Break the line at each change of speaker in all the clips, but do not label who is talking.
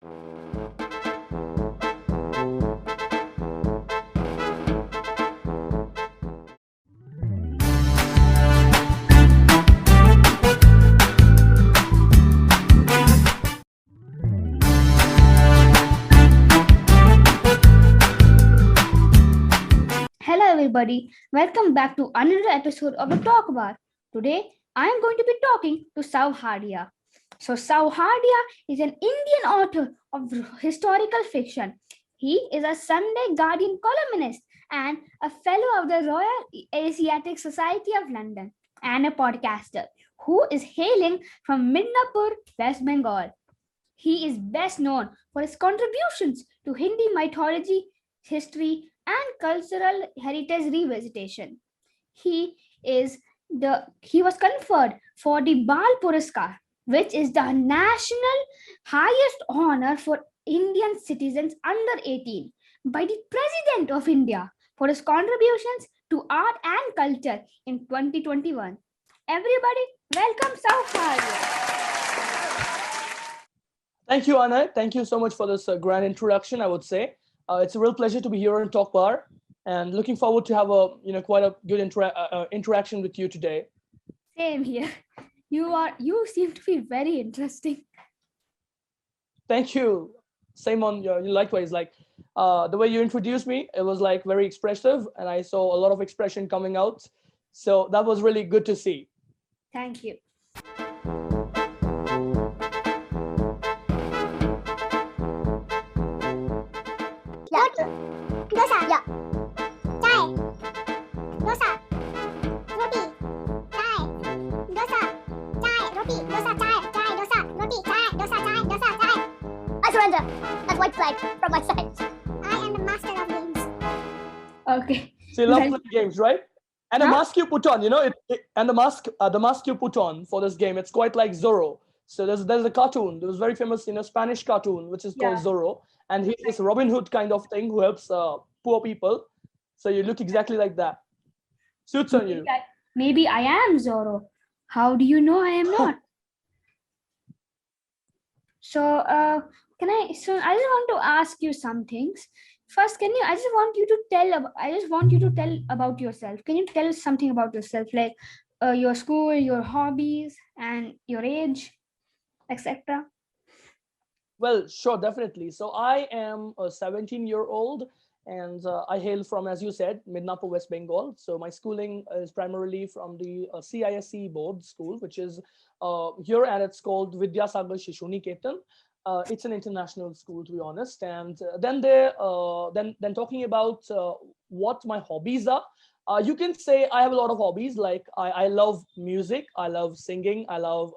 Hello, everybody. Welcome back to another episode of the Talk Bar. Today, I am going to be talking to Souhardya. So, Souhardya is an Indian author of historical fiction. He is a Sunday Guardian columnist and a fellow of the Royal Asiatic Society of London and a podcaster who is hailing from Midnapur, West Bengal. He is best known for his contributions to Hindi mythology, history, and cultural heritage revisitation. He he was conferred for the Bal Puraskar, which is the national highest honor for Indian citizens under 18 by the President of India for his contributions to art and culture in 2021. Everybody, welcome South.
Thank you, Anna. Thank you so much for this grand introduction, I would say. It's a real pleasure to be here in Talk Bar and looking forward to have quite a good interaction with you today.
Same here. You seem to be very interesting.
Thank you. Same on your likewise. Like the way you introduced me, it was like very expressive, and I saw a lot of expression coming out. So that was really good to see.
Thank you.
Dosa, yeah. Chai. Dosa. Roti. Chai. Dosa. Chai. Roti. Dosa. Chai. Chai. Dosa. Roti. Chai. Dosa. Chai. Dosa. Chai. I surrender. That's white flag from my side. I am the master of games.
Okay.
So you love playing games, right? And the mask you put on, and the mask you put on for this game, it's quite like Zorro. So there's a cartoon. There was very famous, Spanish cartoon, which is called Zorro. And he's this Robin Hood kind of thing who helps poor people. So you look exactly like that. Suits on you.
Maybe I am Zorro. How do you know I am not? So I just want to ask you some things. First, I just want you to tell about yourself. Can you tell us something about yourself, like your school, your hobbies, and your age, etc.?
Well, sure, definitely. So I am a 17-year-old and I hail from, as you said, Midnapur, West Bengal. So my schooling is primarily from the CISE board school, which is here, and it's called Vidyasagar Shishu Niketan. It's an international school, to be honest. And then talking about what my hobbies are. You can say I have a lot of hobbies. Like I love music, I love singing, I love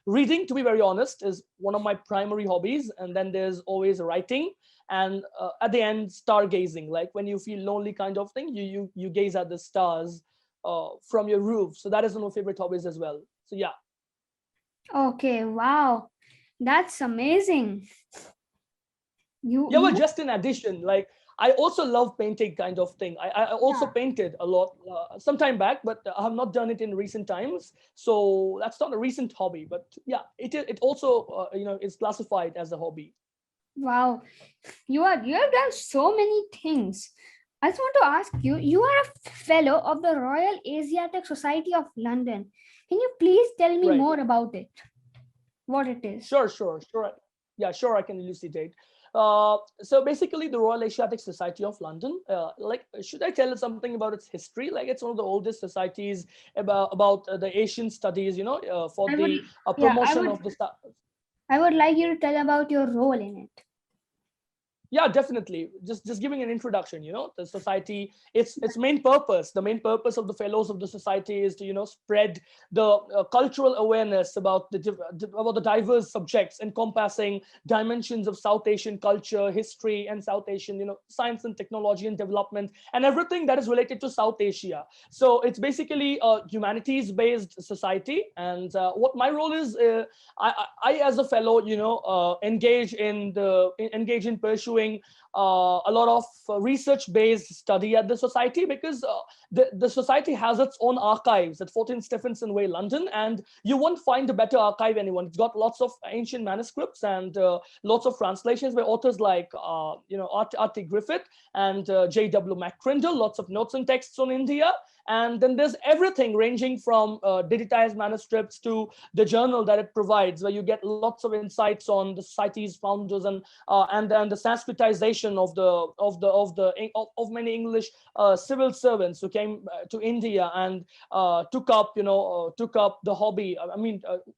reading, to be very honest, is one of my primary hobbies. And then there's always writing, and at the end, stargazing. Like when you feel lonely kind of thing, you gaze at the stars from your roof. So that is one of my favorite hobbies as well. So yeah.
Okay, wow. That's amazing.
Well, just in addition, like I also love painting kind of thing. I also painted a lot some time back, but I have not done it in recent times. So that's not a recent hobby, but yeah, it also is classified as a hobby.
Wow, you have done so many things. I just want to ask you, you are a fellow of the Royal Asiatic Society of London. Can you please tell me more about it? What it is?
Sure. Yeah, sure, I can elucidate. So basically, the Royal Asiatic Society of London, should I tell something about its history? Like, it's one of the oldest societies about the Asian studies, for the promotion of the stuff.
I would like you to tell about your role in it.
Yeah, definitely. Just giving an introduction, the society, its main purpose, the main purpose of the fellows of the society is to, spread the cultural awareness about the diverse subjects encompassing dimensions of South Asian culture, history, and South Asian, science and technology and development, and everything that is related to South Asia. So it's basically a humanities-based society. And what my role is, I as a fellow, engage in pursuing doing a lot of research-based study at the society, because the society has its own archives at 14 Stephenson Way, London, and you won't find a better archive anyone. It's got lots of ancient manuscripts and lots of translations by authors like R.T. Griffith and J.W. McCrindle, lots of notes and texts on India. And then there's everything ranging from digitized manuscripts to the journal that it provides, where you get lots of insights on the society's founders and the Sanskritization of many English civil servants who came to India and took up the hobby.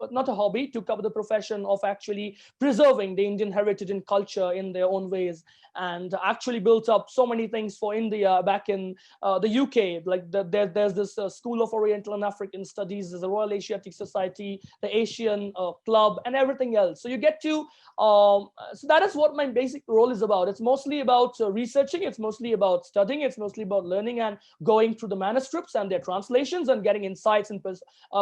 Not a hobby, took up the profession of actually preserving the Indian heritage and culture in their own ways, and actually built up so many things for India back in the UK. Like there's this School of Oriental and African Studies, there's the Royal Asiatic Society, the Asian Club, and everything else. So you get to, so that is what my basic role is about. It's mostly about researching, it's mostly about studying, it's mostly about learning and going through the manuscripts and their translations and getting insights and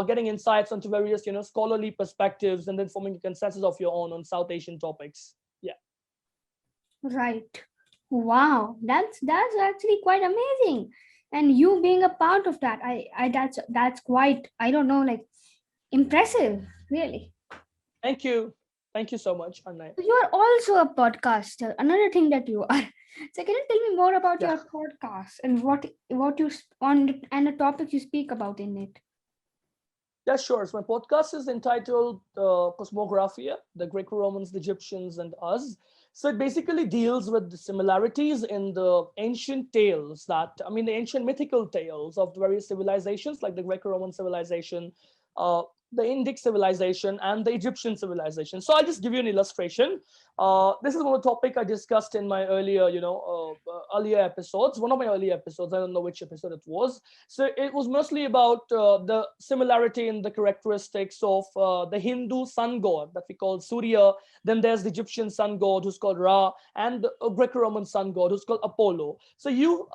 getting insights onto various scholarly perspectives, and then forming a consensus of your own on South Asian topics. Yeah.
Right. Wow, that's actually quite amazing. And you being a part of that, that's quite, I don't know, like impressive, really.
Thank you so much, Arnay.
You are also a podcaster, another thing that you are. So can you tell me more about your podcast and what you on and the topic you speak about in it?
Yeah, sure. So my podcast is entitled Cosmographia, the Greco-Romans, the Egyptians, and Us. So it basically deals with the similarities in the ancient tales the ancient mythical tales of the various civilizations, like the Greco-Roman civilization, the Indic civilization, and the Egyptian civilization. So I'll just give you an illustration. This is one topic I discussed in my earlier episodes. One of my earlier episodes, I don't know which episode it was. So it was mostly about the similarity in the characteristics of the Hindu sun god that we call Surya. Then there's the Egyptian sun god who's called Ra, and the Greco-Roman sun god who's called Apollo. So you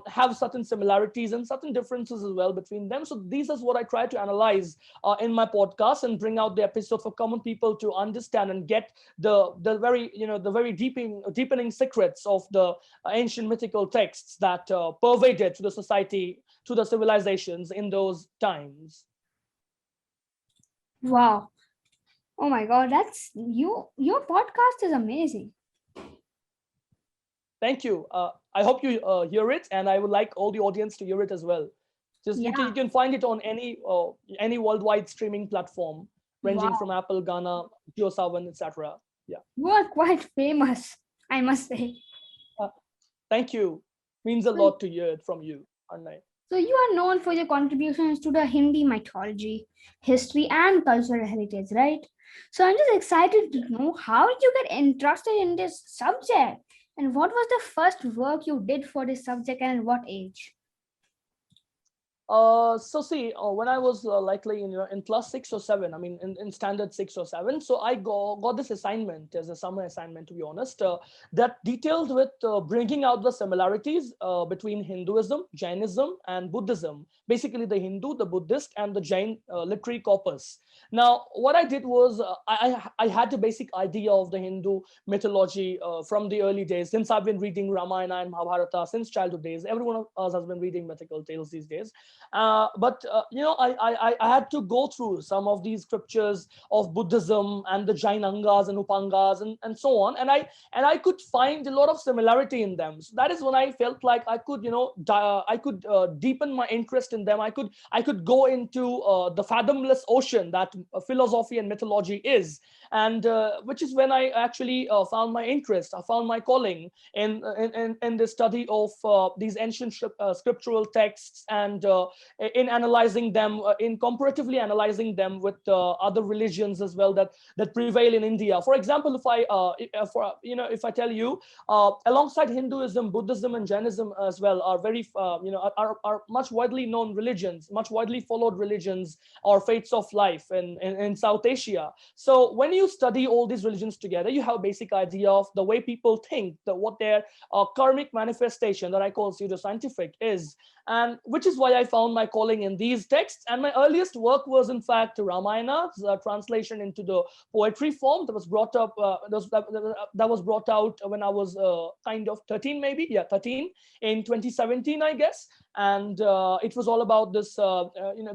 have certain similarities and certain differences as well between them. So these is what I try to analyze in my podcast and bring out the episode for common people to understand and get the very deepening secrets of the ancient mythical texts that pervaded to the society, to the civilizations in those times.
Wow. Oh my God, that's you. Your podcast is amazing.
Thank you. I hope you hear it, and I would like all the audience to hear it as well. You can find it on any worldwide streaming platform, ranging from Apple, Ghana, JioSaavn, etc. Yeah.
You are quite famous, I must say.
Thank you. Means a lot to hear it from you, Arnay.
So you are known for your contributions to the Hindi mythology, history, and cultural heritage, right? So I'm just excited to know how did you get interested in this subject, and what was the first work you did for this subject, and at what age?
When I was likely in class 6 or 7, in standard 6 or 7, so I got this assignment as a summer assignment, to be honest, that detailed with bringing out the similarities between Hinduism, Jainism, and Buddhism. Basically, the Hindu, the Buddhist, and the Jain literary corpus. Now, what I did was I had a basic idea of the Hindu mythology from the early days, since I've been reading Ramayana and Mahabharata since childhood days. Everyone of us has been reading mythical tales these days. I had to go through some of these scriptures of Buddhism and the Jainangas and Upangas and so on, and I could find a lot of similarity in them. So that is when I felt like I could deepen my interest in them. I could go into the fathomless ocean that philosophy and mythology is, and which is when I actually found my interest. I found my calling in the study of these ancient scriptural texts, and in analyzing them, in comparatively analyzing them with other religions as well that prevail in India. For example, if I tell you, alongside Hinduism, Buddhism, and Jainism as well are very are much widely known religions, much widely followed religions or faiths of life in South Asia. So when you study all these religions together, you have a basic idea of the way people think, what their karmic manifestation, that I call pseudoscientific, is, and which is why I found my calling in these texts. And my earliest work was in fact Ramayana's translation into the poetry form that was brought up, that was brought out when I was kind of 13, maybe, yeah, 13, in 2017, I guess. And it was all about this,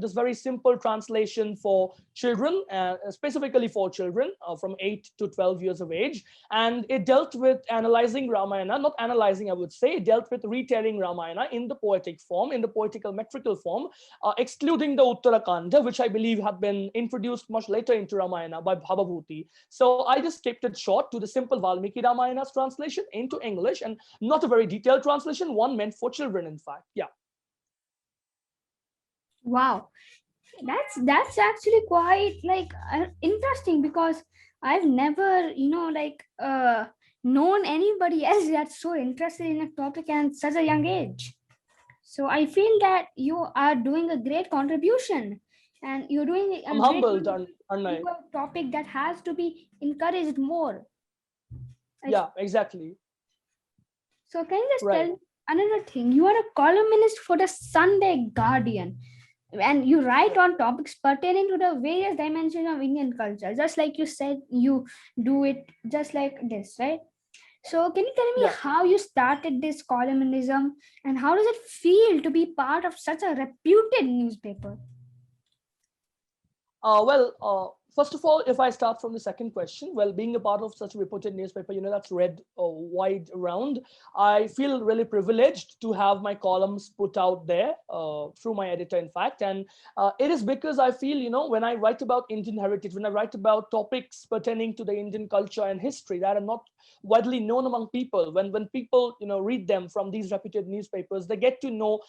this very simple translation for children, specifically for children from 8 to 12 years of age. And it dealt with analyzing Ramayana, not analyzing, I would say, it dealt with retelling Ramayana in the poetic form, in the poetical metrical form, excluding the Uttarakanda, which I believe had been introduced much later into Ramayana by Bhababhuti. So I just kept it short to the simple Valmiki Ramayana's translation into English, and not a very detailed translation, one meant for children, in fact. Yeah.
Wow, that's actually quite like interesting, because I've never known anybody else that's so interested in a topic at such a young age. So I feel that you are doing a great contribution, and you're doing a
I'm
great
humbled,
contribution
Arnay.
to a topic that has to be encouraged more.
Yeah, exactly.
So can you just
Right.
tell another thing? You are a columnist for the Sunday Guardian, and you write on topics pertaining to the various dimensions of Indian culture. Just like you said, you do it just like this, right? So can you tell me
Yeah.
how you started this columnism, and how does it feel to be part of such a reputed newspaper?
First of all, if I start from the second question, well, being a part of such a reputed newspaper, that's read wide around, I feel really privileged to have my columns put out there through my editor, in fact. And it is because I feel, when I write about Indian heritage, when I write about topics pertaining to the Indian culture and history that are not widely known among people, when people, read them from these reputed newspapers, they get to know,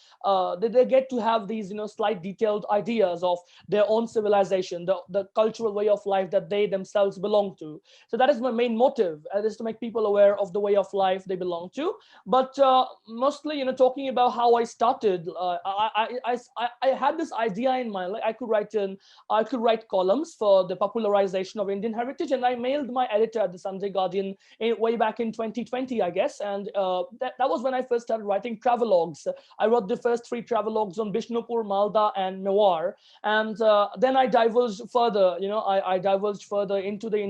they get to have these, slight detailed ideas of their own civilization, the cultural way of life that they themselves belong to. So that is my main motive, is to make people aware of the way of life they belong to. But mostly, talking about how I started, I had this idea in mind, like I could write columns for the popularization of Indian heritage, and I mailed my editor at the Sunday Guardian way back in 2020, I guess. And that was when I first started writing travelogues. I wrote the first 3 travelogues on Bishnupur, Malda, and Mewar. And then I divulged further, I divulged further into the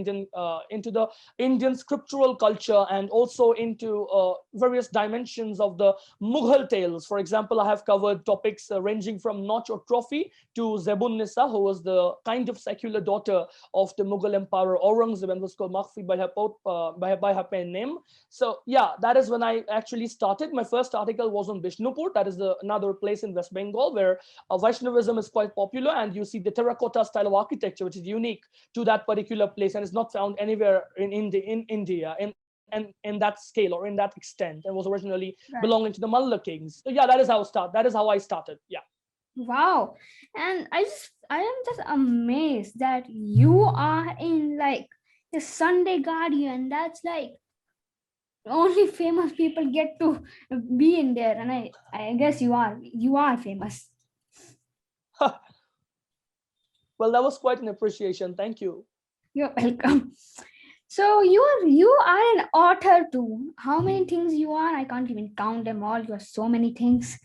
Indian scriptural culture, and also into various dimensions of the Mughal tales. For example, I have covered topics ranging from Noch or Trophy to Zebun Nisa, who was the kind of secular daughter of the Mughal emperor Aurangzeb, and was called Makhfi by her pen name. So yeah, that is when I actually started. My first article was on Bishnupur. That is another place in West Bengal where Vaishnavism is quite popular, and you see the terracotta style of architecture, which is unique to that particular place and is not found anywhere in India in that scale or in that extent, and was originally belonging to the Malla kings. So yeah, that is how I started. Yeah.
Wow. And I am just amazed that you are in like the Sunday Guardian. That's like only famous people get to be in there, and I guess you are famous.
Well, that was quite an appreciation. Thank you.
You're welcome. So you are an author too. How many things you are? I can't even count them all. You are so many things.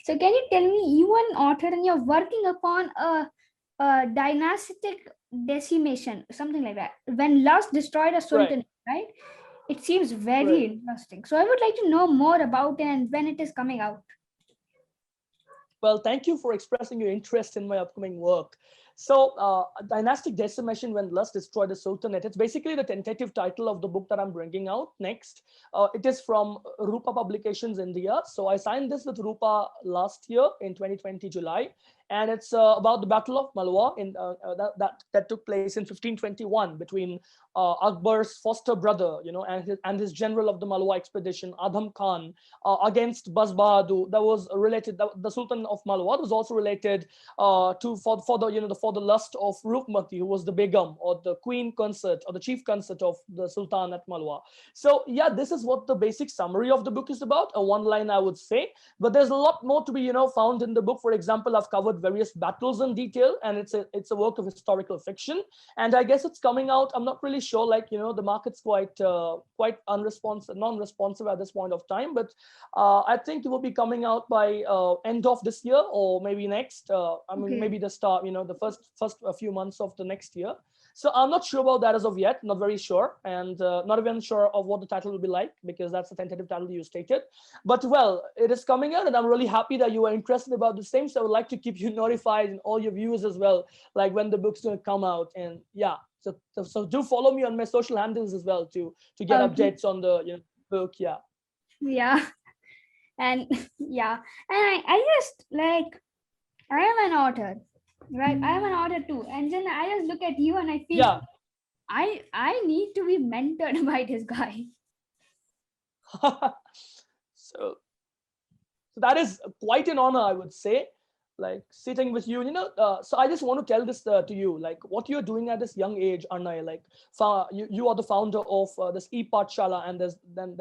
So can you tell me, you are an author and you're working upon a dynastic decimation, something like that, when lust destroyed a sultanate, right? It seems very interesting. So I would like to know more about it and when it is coming out.
Well, thank you for expressing your interest in my upcoming work. So Dynastic Decimation When Lust Destroyed the Sultanate. It's basically the tentative title of the book that I'm bringing out next. It is from Rupa Publications, India. So I signed this with Rupa last year in 2020, July. And it's about the Battle of Malwa that took place in 1521 between Akbar's foster brother, and his general of the Malwa expedition, Adham Khan, against Baz Bahadur. That was related. The Sultan of Malwa was also related for the lust of Rukmati, who was the Begum or the queen consort or the chief consort of the Sultan at Malwa. So yeah, this is what the basic summary of the book is about. A one line, I would say, but there's a lot more to be found in the book. For example, I've covered various battles in detail, and it's a work of historical fiction. And I guess it's coming out. I'm not really sure. Like, the market's quite unresponsive, non-responsive at this point of time. But I think it will be coming out by end of this year or maybe next. Maybe the start. The first few months of the next year. So I'm not sure about that as of yet, not very sure, and not even sure of what the title will be like, because that's the tentative title you stated. But well, it is coming out, and I'm really happy that you are interested about the same. So I would like to keep you notified and all your viewers as well, like when the book's going to come out. And yeah, so do follow me on my social handles as well to get updates on the book. Yeah.
Yeah. And yeah, and I just like, I am an author. Right, I am an author too, and then I just look at you and I feel I need to be mentored by this guy.
So that is quite an honor, I would say, like sitting with you. So I just want to tell this to you, like what you're doing at this young age, Arnay. Like you are the founder of this e-Pathshala, and there's then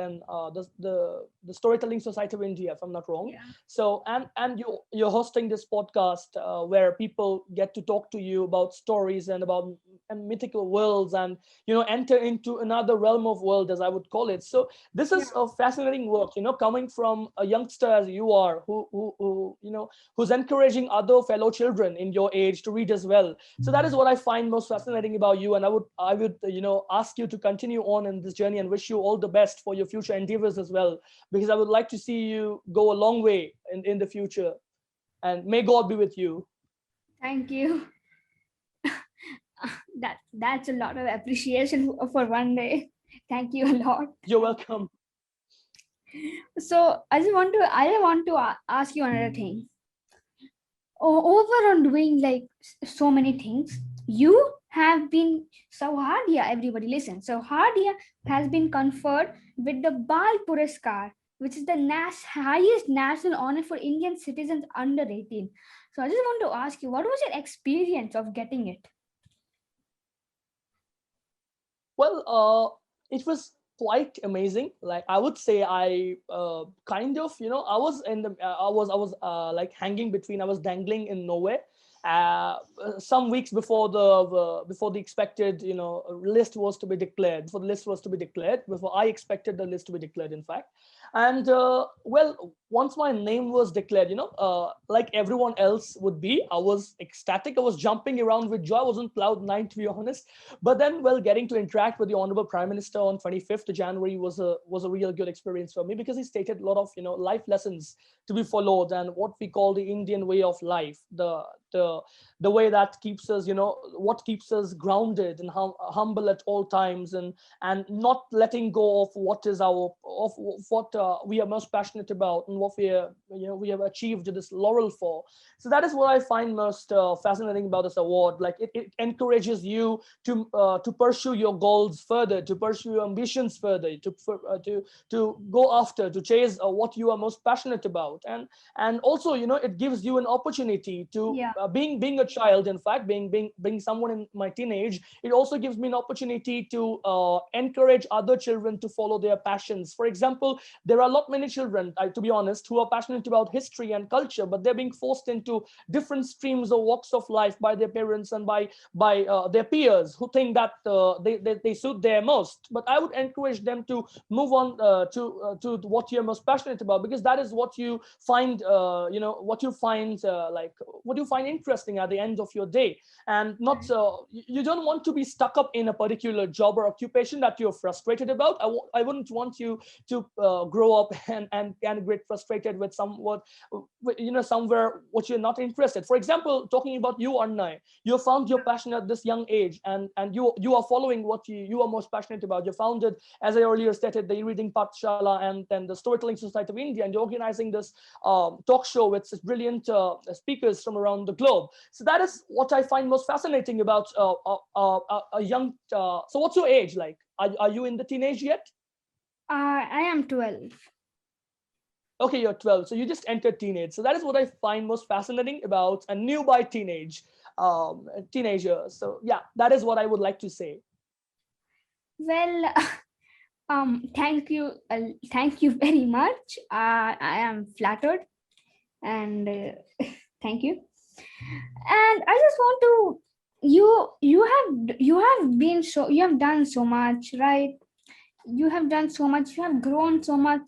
the Storytelling Society of India, if I'm not wrong.
Yeah.
So and you're hosting this podcast where people get to talk to you about stories and about mythical worlds, and enter into another realm of world, as I would call it. So this is a fascinating work, coming from a youngster as you are, who's encouraging other fellow children in your age to read as well. So that is what I find most fascinating about you, and I would ask you to continue on in this journey and wish you all the best for your future endeavors as well, because I would like to see you go a long way in the future, and may God be with you.
Thank you. That's a lot of appreciation for one day. Thank you a lot.
You're welcome.
So I want to ask you another thing. Over on doing like so many things, you have been Souhardya. Everybody listen. Souhardya has been conferred with the Bal Puraskar, which is the highest national honor for Indian citizens under 18. So I just want to ask you, what was your experience of getting it?
Well, it was quite amazing. Like I would say, I kind of, I was in the, I was like hanging between, I was dangling in nowhere. Some weeks before the expected, list was to be declared. Before I expected the list to be declared, in fact. And well, once my name was declared, like everyone else would be, I was ecstatic. I was jumping around with joy. I was on cloud nine, to be honest. But then, well, getting to interact with the Honorable Prime Minister on 25th of January was a real good experience for me, because he stated a lot of life lessons to be followed, and what we call the Indian way of life, the way that keeps us, what keeps us grounded and humble at all times, and not letting go of what we are most passionate about, and what we have achieved this laurel for. So that is what I find most fascinating about this award. Like it encourages you to pursue your goals further, to pursue your ambitions further, to go after, to chase what you are most passionate about, and also it gives you an opportunity to being a child. In fact, being someone in my teenage, it also gives me an opportunity to encourage other children to follow their passions. For example, there are many children, to be honest, who are passionate about history and culture, but they're being forced into different streams or walks of life by their parents and by their peers, who think that they suit their most. But I would encourage them to move on to what you're most passionate about, because that is what you find what you find interesting at the end of your day. And not you don't want to be stuck up in a particular job or occupation that you're frustrated about. I wouldn't want you to grow up and get frustrated with somewhere what you're not interested. For example, talking about you, Arnay, you found your passion at this young age, and you are following what you are most passionate about. You founded, as I earlier stated, the e-reading Pathshala and then the Storytelling Society of India, and you're organizing this talk show with brilliant speakers from around the globe. So that is what I find most fascinating about a young. So what's your age like? Are you in the teenage yet?
I am 12.
Okay, you're 12. So you just entered teenage. So that is what I find most fascinating about a newbie teenager. So yeah, that is what I would like to say.
Well, thank you very much. I am flattered, and thank you. And I just want to, you have done so much, right? You have done so much, you have grown so much.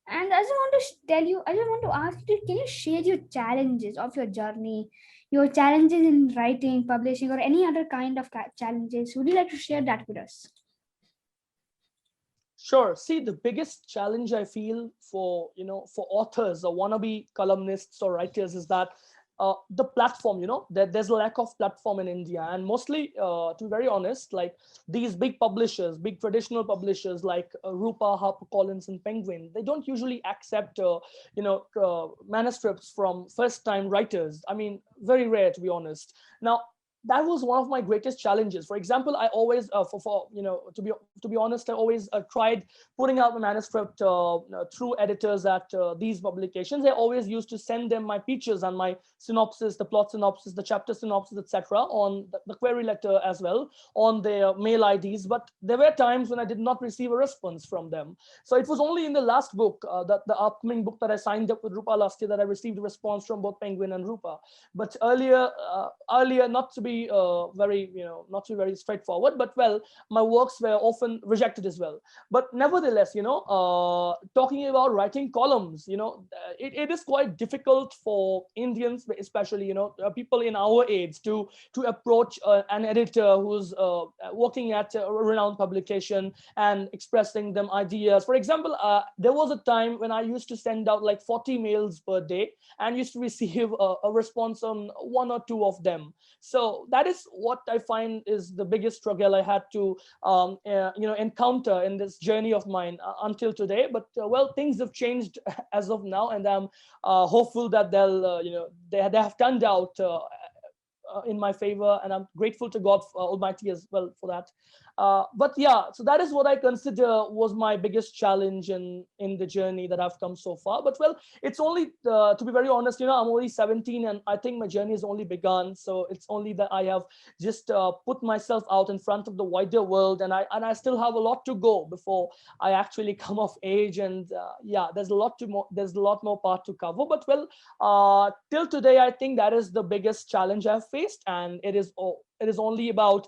And I just want to tell you, I just want to ask you, can you share your challenges of your journey, your challenges in writing, publishing, or any other kind of challenges? Would you like to share that with us?
Sure. See, the biggest challenge I feel for, for authors or wannabe columnists or writers is that the platform, that there's a lack of platform in India. And mostly, to be very honest, like these big publishers, big traditional publishers like Rupa, HarperCollins, and Penguin, they don't usually accept, manuscripts from first-time writers. I mean, very rare, to be honest. Now, that was one of my greatest challenges. For example, I always, to be honest, I always tried putting out the manuscript through editors at these publications. I always used to send them my pitches and my synopsis, the plot synopsis, the chapter synopsis, etc., on the query letter as well, on their mail IDs. But there were times when I did not receive a response from them. So it was only in the last book, the upcoming book that I signed up with Rupa last year, that I received a response from both Penguin and Rupa. But earlier, not to be not to be very straightforward, but well, my works were often rejected as well. But nevertheless, talking about writing columns, it is quite difficult for Indians, especially, people in our age, to approach an editor who's working at a renowned publication and expressing them ideas. For example, there was a time when I used to send out like 40 mails per day and used to receive a response on one or two of them. So that is what I find is the biggest struggle I had to encounter in this journey of mine until today. But well, things have changed as of now, and I'm hopeful that they have turned out in my favor, and I'm grateful to God Almighty as well for that. But yeah, so that is what I consider was my biggest challenge in the journey that I've come so far. But well, it's only to be very honest, I'm only 17, and I think my journey has only begun. So it's only that I have just put myself out in front of the wider world, and I still have a lot to go before I actually come of age. And yeah, there's a lot more part to cover. But well, till today, I think that is the biggest challenge I've faced, and it is only about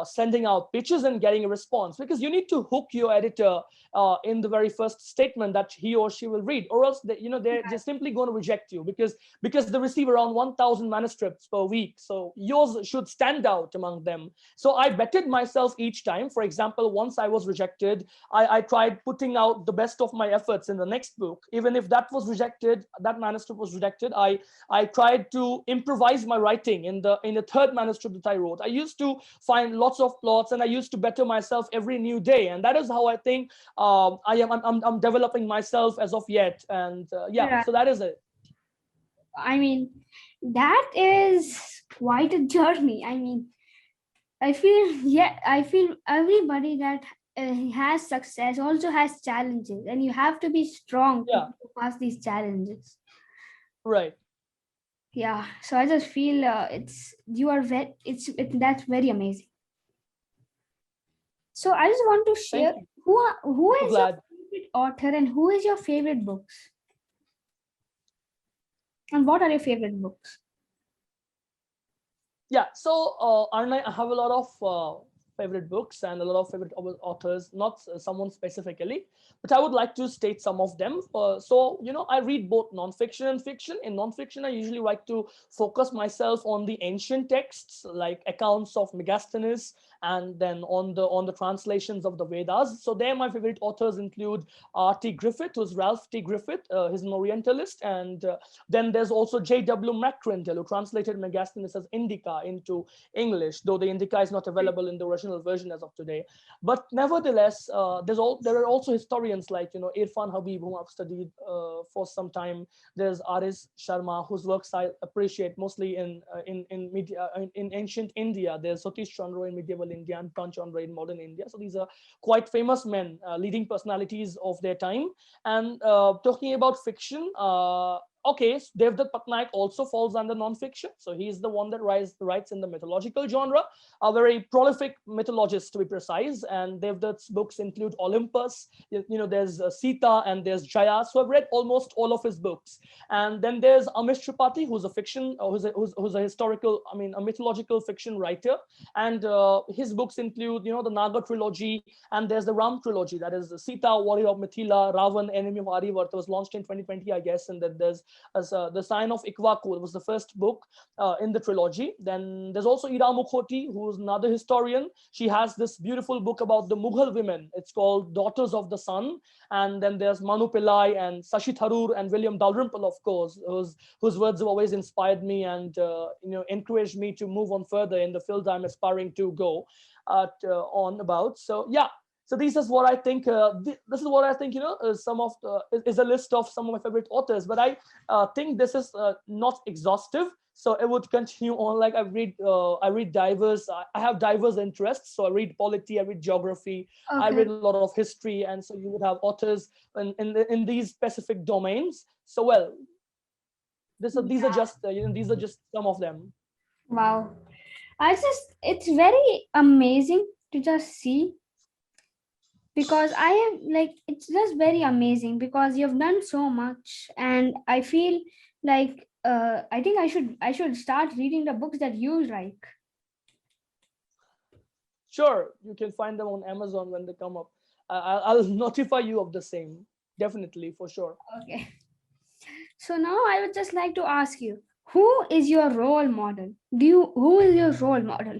sending out pitches and getting a response, because you need to hook your editor in the very first statement that he or she will read, or else they're just simply going to reject you, because they receive around 1,000 manuscripts per week. So yours should stand out among them. So I betted myself each time. For example, once I was rejected, I tried putting out the best of my efforts in the next book. Even if that manuscript was rejected, I tried to improvise my writing in the third manuscript that I wrote. I used to find lots of plots, and I used to better myself every new day, and that is how I think I'm developing myself as of yet. And yeah, so that is it.
I mean, that is quite a journey. I mean, I feel everybody that has success also has challenges, and you have to be strong to pass these challenges.
Right.
Yeah. So I just feel that's very amazing. So I just want to share who is your favorite author and who is your favorite books, and what are your favorite books?
Yeah, so Arnay, I have a lot of favorite books and a lot of favorite authors, not someone specifically, but I would like to state some of them. So, I read both nonfiction and fiction. In nonfiction, I usually like to focus myself on the ancient texts, like accounts of Megasthenes, and then on the translations of the Vedas. So there, my favorite authors include T. Griffith, who's Ralph T. Griffith, he's an Orientalist, and then there's also J.W. McCrindle, who translated Megasthenes as Indica into English, though the Indica is not available in the original version as of today. But nevertheless, there are also historians like Irfan Habib, whom I've studied for some time. There's Aris Sharma, whose works I appreciate mostly in ancient India. There's Satish Chandra in medieval India and Pran Chandra in modern India. So these are quite famous men, leading personalities of their time. And talking about fiction, okay, Devdutt Patnaik also falls under nonfiction. So he's the one that writes in the mythological genre, a very prolific mythologist to be precise. And Devdutt's books include Olympus, there's Sita and there's Jaya. So I've read almost all of his books. And then there's Amish Tripathi, who's a fiction, who's a historical, a mythological fiction writer. And his books include, the Naga trilogy, and there's the Ram trilogy, that is Sita, Warrior of Mithila, Ravan, Enemy of Aryavarta, was launched in 2020, I guess. And then there's the Sign of Ikwaku, was the first book in the trilogy. Then there's also Ira Mukhoti, who's another historian. She has this beautiful book about the Mughal women. It's called Daughters of the Sun. And then there's Manu Pillai and Sashi Tharoor and William Dalrymple, of course, whose words have always inspired me and encouraged me to move on further in the field I'm aspiring to go on about. So yeah. So this is what I think. This is what I think. Is a list of some of my favorite authors. But I think this is not exhaustive. So I would continue on. Like I read diverse. I have diverse interests. So I read polity. I read geography. I read a lot of history. And so you would have authors in these specific domains. So well, these are just some of them.
Wow, it's very amazing to just see, because I am like, it's just very amazing because you've done so much, and I feel like I think I should start reading the books that you like.
Sure, you can find them on Amazon when they come up. I'll notify you of the same. Definitely, for sure.
Okay. So now I would just like to ask you, who is your role model? Who is your role model?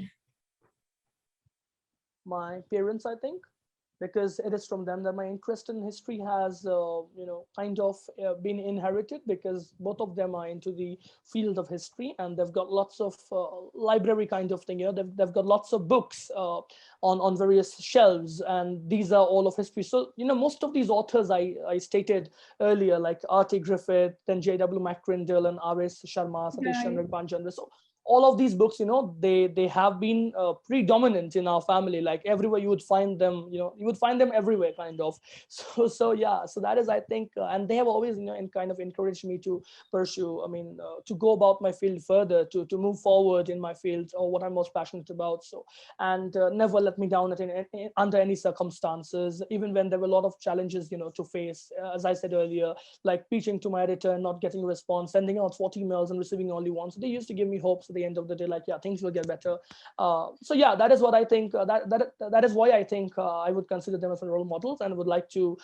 My parents, I think, because it is from them that my interest in history has, kind of been inherited, because both of them are into the field of history and they've got lots of library kind of thing. They've got lots of books on various shelves, and these are all of history. So, most of these authors I stated earlier, like R.T. Griffith, then J.W. McCrindle and R.S. Sharma, Satish Chandra Panchandra. So all of these books, they have been predominant in our family. Like everywhere you would find them, you would find them everywhere, kind of. So yeah, so that is, I think, and they have always, kind of encouraged me to pursue, to go about my field further, to move forward in my field or what I'm most passionate about. So, and never let me down under any circumstances, even when there were a lot of challenges, to face, as I said earlier, like preaching to my editor and not getting a response, sending out 40 emails and receiving only one. So they used to give me hopes at the end of the day, like, yeah, things will get better. So yeah, that is what I think. That is why I think I would consider them as role models, and would like to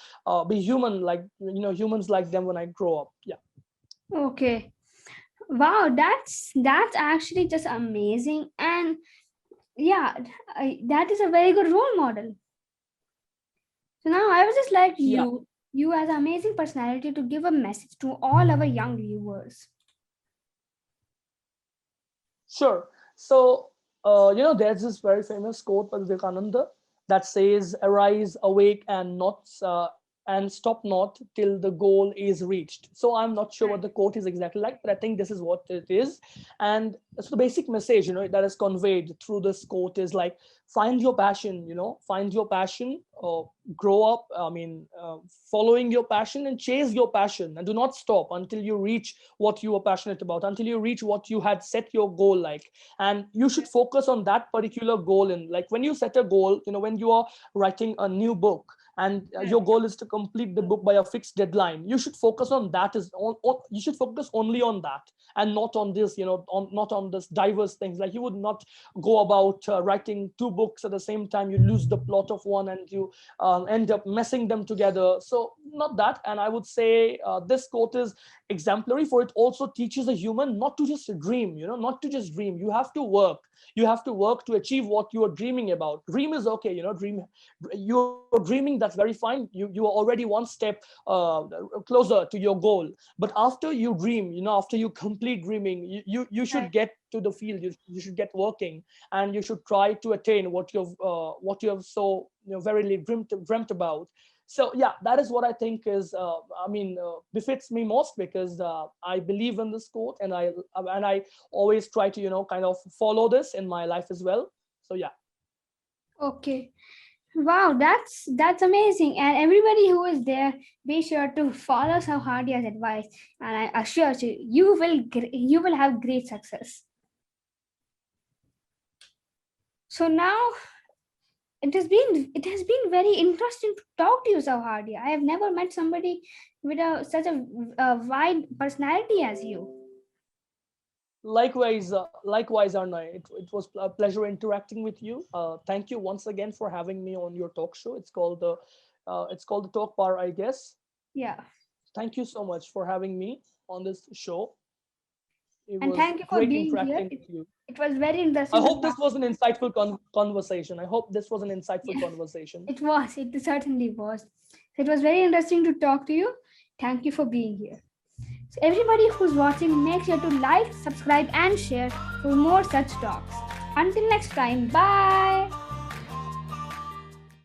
be human, like humans like them when I grow up. Yeah.
Okay. Wow, that's actually just amazing, and yeah, that is a very good role model. So now I would just like you as an amazing personality to give a message to all our young viewers.
Sure. So, there's this very famous quote by Vivekananda that says, "Arise, awake, and stop not till the goal is reached." So I'm not sure what the quote is exactly like, but I think this is what it is. And so the basic message, that is conveyed through this quote is like, find your passion, grow up, following your passion and chase your passion, and do not stop until you reach what you are passionate about, until you reach what you had set your goal like. And you should focus on that particular goal. And like when you set a goal, when you are writing a new book, and your goal is to complete the book by a fixed deadline, you should focus on that. You should focus only on that, and not on this, not on this diverse things. Like you would not go about writing 2 books at the same time. You lose the plot of one, and you end up messing them together. So not that. And I would say this quote is exemplary, for it also teaches a human not to just dream. Not to just dream. You have to work. You have to work to achieve what you are dreaming about. Dream is okay. Dream. You're dreaming. That's very fine. You are already one step closer to your goal. But after you dream, after you complete dreaming, you should get to the field. You should get working, and you should try to attain what you have so verily dreamt about. So yeah, that is what I think is befits me most, because I believe in this quote, and I always try to kind of follow this in my life as well. So yeah.
Okay. Wow, that's amazing. And everybody who is there, be sure to follow Souhardya's advice, and I assure you, you will have great success. So now it has been very interesting to talk to you, Souhardya. I have never met somebody with such a wide personality as you.
Likewise, Arnay, it was a pleasure interacting with you. Thank you once again for having me on your talk show. It's called the Talk Bar, I guess.
Yeah.
Thank you so much for having me on this show. It
And
was
thank you for
great
being here.
interacting with you.
It was very interesting.
I hope this was an insightful conversation. I hope this was an insightful conversation.
It was. It certainly was. It was very interesting to talk to you. Thank you for being here. So everybody who's watching, make sure to like, subscribe, and share for more such talks. Until next time, bye.